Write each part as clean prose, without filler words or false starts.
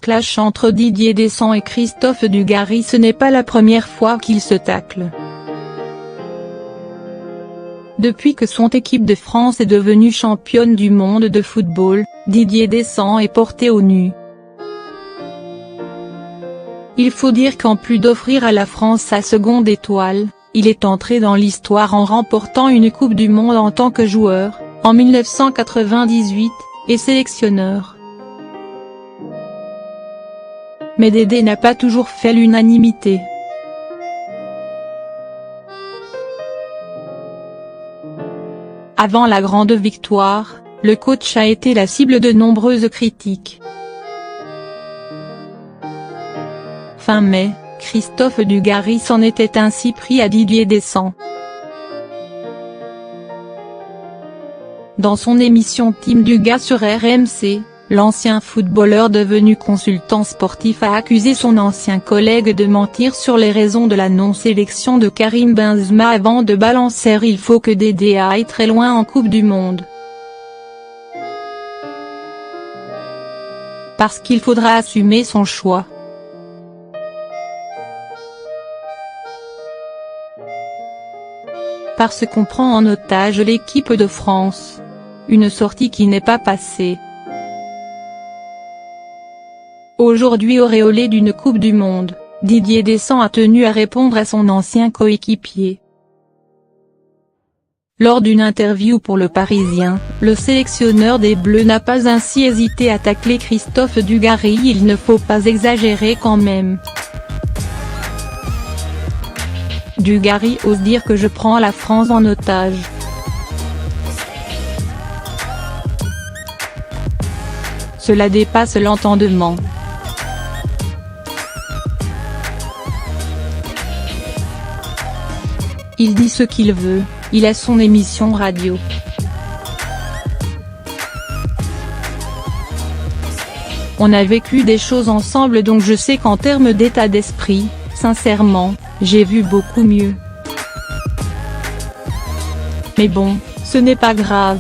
Clash entre Didier Deschamps et Christophe Dugarry. Ce n'est pas la première fois qu'ils se taclent. Depuis que son équipe de France est devenue championne du monde de football, Didier Deschamps est porté au nu. Il faut dire qu'en plus d'offrir à la France sa seconde étoile, il est entré dans l'histoire en remportant une Coupe du Monde en tant que joueur, en 1998, et sélectionneur. Mais Dédé n'a pas toujours fait l'unanimité. Avant la grande victoire, le coach a été la cible de nombreuses critiques. Fin mai, Christophe Dugarry s'en était ainsi pris à Didier Deschamps. Dans son émission Team Duga sur RMC, l'ancien footballeur devenu consultant sportif a accusé son ancien collègue de mentir sur les raisons de la non-sélection de Karim Benzema avant de balancer « Il faut que Dédé aille très loin en Coupe du Monde. Parce qu'il faudra assumer son choix. » Parce qu'on prend en otage l'équipe de France. Une sortie qui n'est pas passée. Aujourd'hui auréolé d'une Coupe du Monde, Didier Deschamps a tenu à répondre à son ancien coéquipier. Lors d'une interview pour Le Parisien, le sélectionneur des Bleus n'a pas ainsi hésité à tacler Christophe Dugarry. Il ne faut pas exagérer quand même. Dugarry ose dire que je prends la France en otage. Cela dépasse l'entendement. Il dit ce qu'il veut, il a son émission radio. On a vécu des choses ensemble donc je sais qu'en termes d'état d'esprit, sincèrement, j'ai vu beaucoup mieux. Mais bon, ce n'est pas grave.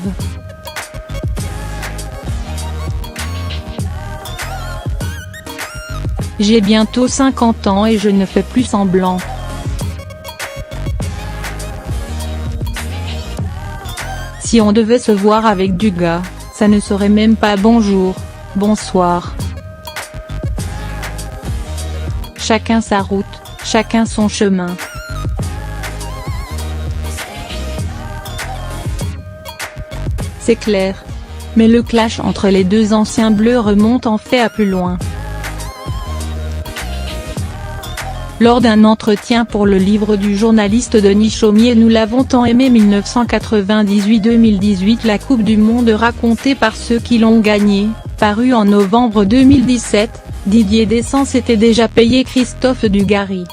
J'ai bientôt 50 ans et je ne fais plus semblant. Si on devait se voir avec du gars, ça ne serait même pas bonjour, bonsoir. Chacun sa route, chacun son chemin. C'est clair. Mais le clash entre les deux anciens bleus remonte en fait à plus loin. Lors d'un entretien pour le livre du journaliste Denis Chaumier Nous l'avons tant aimé 1998-2018 la Coupe du Monde racontée par ceux qui l'ont gagnée, paru en novembre 2017, Didier Deschamps s'était déjà payé Christophe Dugarry.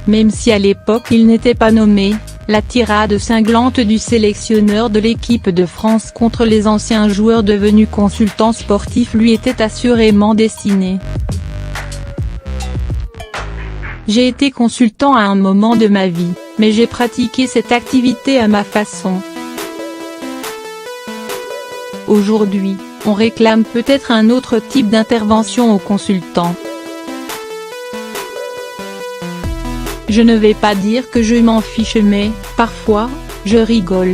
Même si à l'époque il n'était pas nommé, la tirade cinglante du sélectionneur de l'équipe de France contre les anciens joueurs devenus consultants sportifs lui était assurément destinée. J'ai été consultant à un moment de ma vie, mais j'ai pratiqué cette activité à ma façon. Aujourd'hui, on réclame peut-être un autre type d'intervention aux consultants. Je ne vais pas dire que je m'en fiche mais, parfois, je rigole.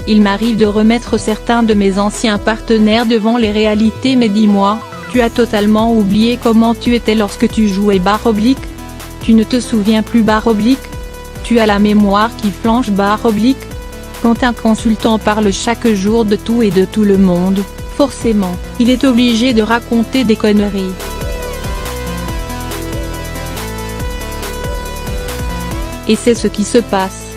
Il m'arrive de remettre certains de mes anciens partenaires devant les réalités mais dis-moi, tu as totalement oublié comment tu étais lorsque tu jouais barre oblique? Tu ne te souviens plus barre oblique? Tu as la mémoire qui flanche barre oblique? Quand un consultant parle chaque jour de tout et de tout le monde, forcément, il est obligé de raconter des conneries. Et c'est ce qui se passe.